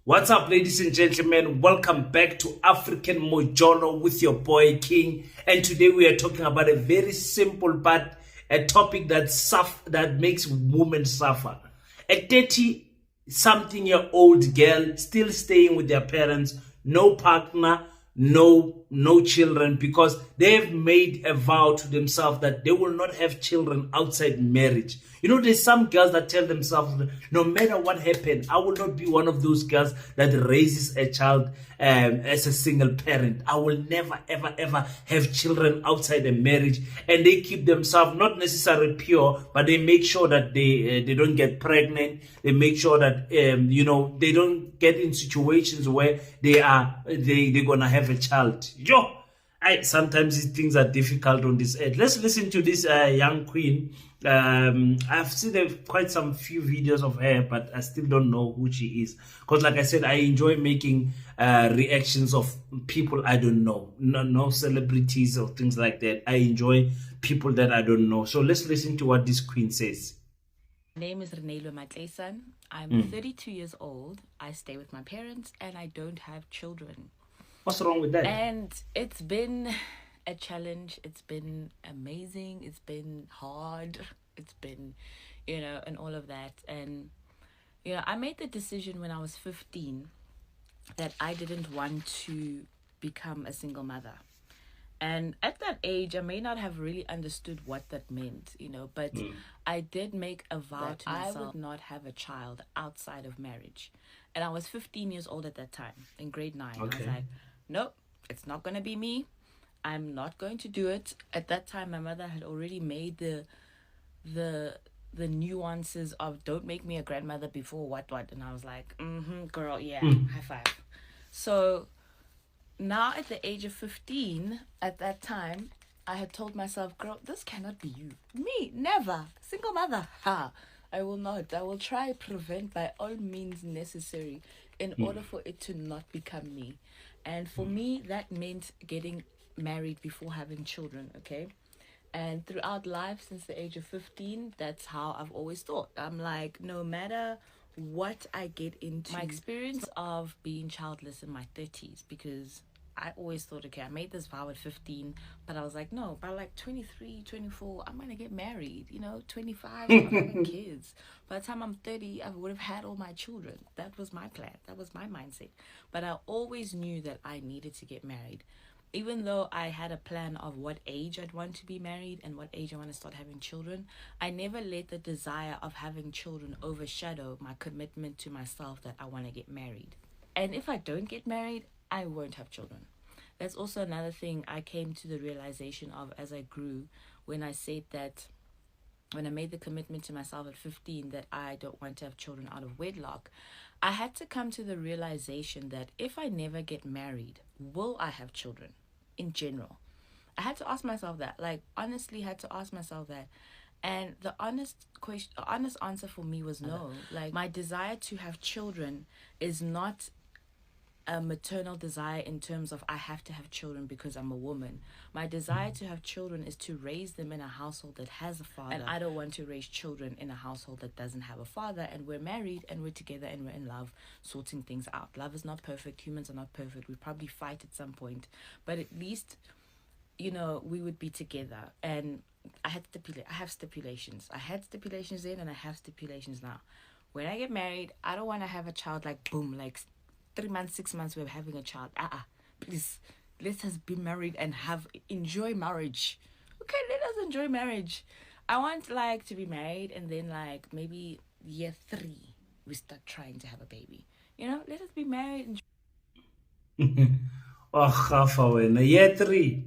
What's up, ladies and gentlemen? Welcome back to African Mojolo with your boy King. And today we are talking about a very simple but a topic that makes women suffer. A 30-something-year-old girl still staying with their parents, no partner, no children, because they've made a vow to themselves that they will not have children outside marriage. You know, there's some girls that tell themselves, no matter what happened, I will not be one of those girls that raises a child as a single parent. I will never, ever have children outside a marriage. And they keep themselves not necessarily pure, but they make sure that they don't get pregnant. They make sure that, they don't get in situations where they're gonna have a child. Sometimes things are difficult on this earth. Let's listen to this young queen. I've seen quite some few videos of her, but I still don't know who she is. Because like I said, I enjoy making reactions of people I don't know. No celebrities or things like that. I enjoy people that I don't know. So let's listen to what this queen says. My name is Renelo Matlesan. I'm 32 years old. I stay with my parents and I don't have children. What's wrong with that? And it's been a challenge. It's been amazing. It's been hard. It's been, and all of that. And, I made the decision when I was 15 that I didn't want to become a single mother. And at that age, I may not have really understood what that meant, but I did make a vow to myself I would not have a child outside of marriage. And I was 15 years old at that time, in grade 9. Okay. I was like, nope, it's not going to be me. I'm not going to do it. At that time, my mother had already made the nuances of don't make me a grandmother before what. And I was like, girl, yeah, high five. So now at the age of 15, at that time, I had told myself, girl, this cannot be you. Me, never. Single mother. Ha. I will not. I will try prevent by all means necessary in order for it to not become me. And for me, that meant getting married before having children, okay? And throughout life, since the age of 15, that's how I've always thought. I'm like, no matter what I get into, my experience of being childless in my 30s, because I always thought, okay, I made this vow at 15, but I was like, no, by like 23, 24, I'm going to get married, 25, I'm having kids. By the time I'm 30, I would have had all my children. That was my plan. That was my mindset. But I always knew that I needed to get married. Even though I had a plan of what age I'd want to be married and what age I want to start having children, I never let the desire of having children overshadow my commitment to myself that I want to get married. And if I don't get married, I won't have children. That's also another thing I came to the realization of as I grew, when I said that when I made the commitment to myself at 15 that I don't want to have children out of wedlock, I had to come to the realization that if I never get married, will I have children in general? I had to ask myself that, honestly had to ask myself that. And the honest answer for me was no. My desire to have children is not a maternal desire in terms of I have to have children because I'm a woman. My desire to have children is to raise them in a household that has a father. And I don't want to raise children in a household that doesn't have a father, and we're married and we're together and we're in love, sorting things out. Love is not perfect. Humans are not perfect. We probably fight at some point, but at least, we would be together. And I have stipulations. I had stipulations then and I have stipulations now. When I get married, I don't want to have a child boom, 3 months, 6 months, we're having a child. Please, let us be married and enjoy marriage. Okay, let us enjoy marriage. I want to be married and then maybe year 3, we start trying to have a baby. Let us be married. Year 3.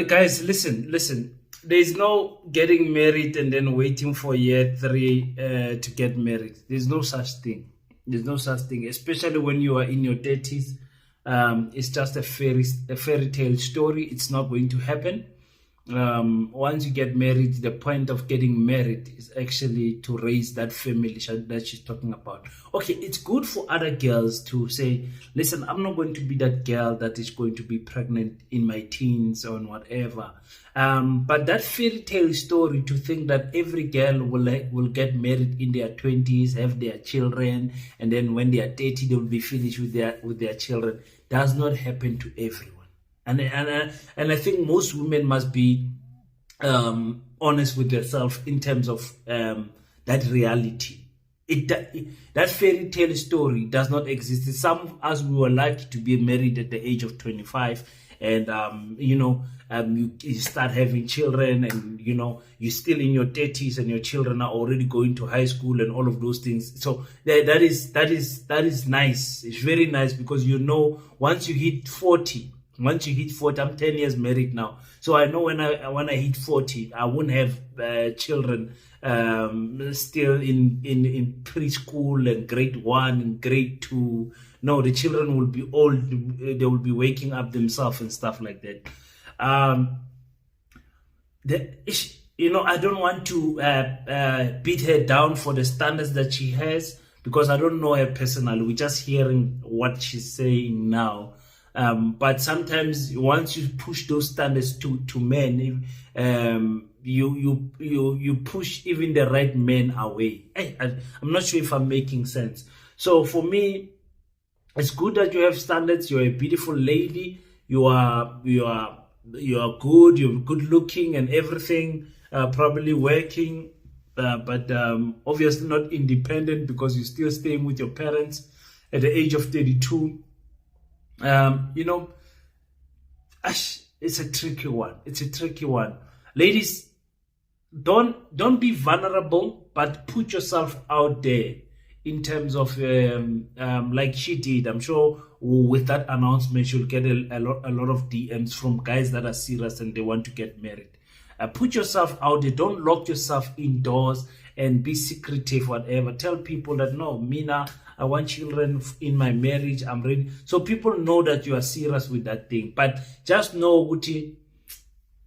Guys, listen. There's no getting married and then waiting for year 3 to get married. There's no such thing. Especially when you are in your 30s. It's just a fairy tale story. It's not going to happen. once you get married, the point of getting married is actually to raise that family that she's talking about. Okay, it's good for other girls to say, listen, I'm not going to be that girl that is going to be pregnant in my teens or whatever. But that fairy tale story to think that every girl will get married in their 20s, have their children, and then when they are 30, they will be finished with their children, does not happen to everyone. And I think most women must be honest with themselves in terms of that reality. That fairy tale story does not exist. Some of us, we were lucky to be married at the age of 25, and you start having children, and you're still in your 30s, and your children are already going to high school and all of those things. So that is nice. It's very nice, because once you hit 40. Once you hit 40, I'm 10 years married now. So I know when I hit 40, I won't have children still in preschool and grade 1 and grade 2. No, the children will be old. They will be waking up themselves and stuff like that. I don't want to beat her down for the standards that she has, because I don't know her personally. We're just hearing what she's saying now. But sometimes once you push those standards to men, you push even the right men away. I'm not sure if I'm making sense. So for me, it's good that you have standards. You're a beautiful lady. You are good. You're good looking and everything. Probably working, but obviously not independent, because you're still staying with your parents at the age of 32. It's a tricky one. Ladies, don't be vulnerable, but put yourself out there in terms of like she did. I'm sure with that announcement, she'll get a lot of DMs from guys that are serious and they want to get married. Put yourself out there. Don't lock yourself indoors and be secretive, whatever. Tell people that, no, Mina, I want children in my marriage. I'm ready. So people know that you are serious with that thing. But just know, Uti,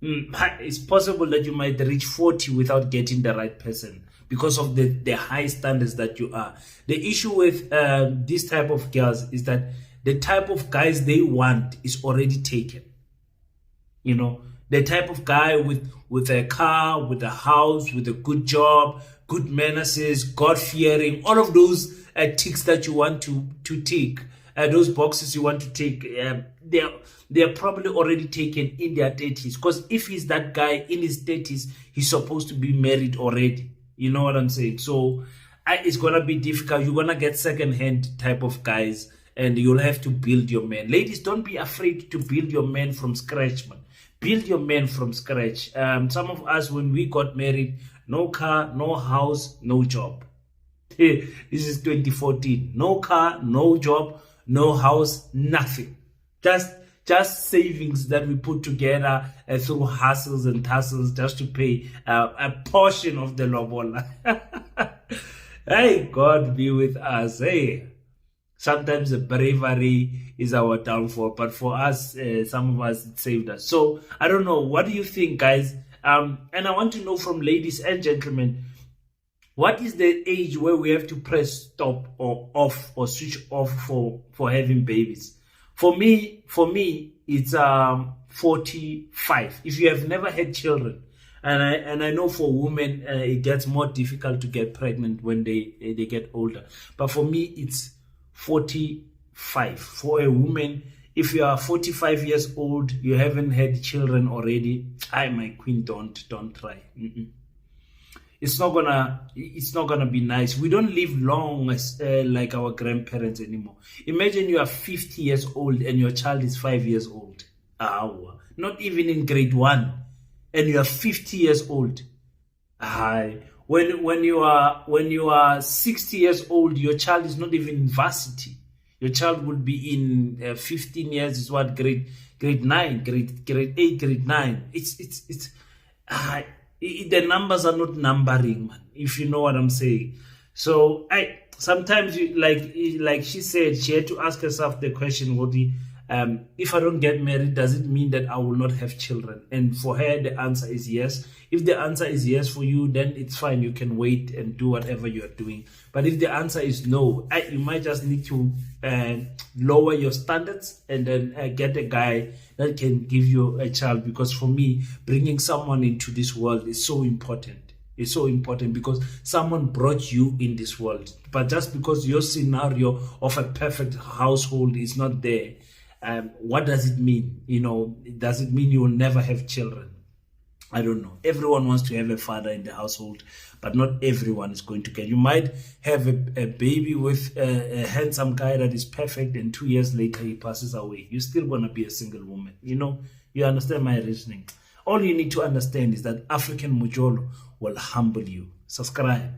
it's possible that you might reach 40 without getting the right person, because of the high standards that you are. The issue with this type of girls is that the type of guys they want is already taken. The type of guy with a car, with a house, with a good job, good manners, God-fearing, all of those ticks that you want to tick, those boxes you want to tick, they're probably already taken in their 30s. Because if he's that guy in his 30s, he's supposed to be married already. You know what I'm saying? So it's going to be difficult. You're going to get second-hand type of guys, and you'll have to build your man. Ladies, don't be afraid to build your man from scratch, man. Build your man from scratch. Some of us, when we got married, no car, no house, no job. This is 2014. No car, no job, no house, nothing. Just savings that we put together through hustles and tussles just to pay a portion of the lobola. Hey, God be with us. Hey, sometimes the bravery is our downfall, but for us, some of us, it saved us. So I don't know. What do you think, guys? And I want to know from ladies and gentlemen, what is the age where we have to press stop or off or switch off for having babies? For me, it's 45. If you have never had children, and I know for women it gets more difficult to get pregnant when they get older. But for me, it's 45. For a woman, if you are 45 years old, you haven't had children already, my queen, don't try. It's not gonna be nice. We don't live long as like our grandparents anymore. Imagine you are 50 years old and your child is 5 years old. Not even in grade 1, and you are 50 years old. When you are 60 years old, your child is not even in varsity. Your child would be in 15 years. Is what grade 9, grade 8, grade 9. The numbers are not numbering, man, if you know what I'm saying. So sometimes like she said, she had to ask herself the question, if I don't get married, does it mean that I will not have children? And for her, the answer is yes. If the answer is yes for you, then it's fine. You can wait and do whatever you are doing. But if the answer is no, you might just need to lower your standards and then get a guy that can give you a child. Because for me, bringing someone into this world is so important. It's so important because someone brought you in this world. But just because your scenario of a perfect household is not there, what does it mean? Does it mean you will never have children? I don't know. Everyone wants to have a father in the household, but not everyone is going to get. You might have a baby with a handsome guy that is perfect, and 2 years later he passes away. You're still going to be a single woman. You understand my reasoning. All you need to understand is that African Mojolo will humble you. Subscribe.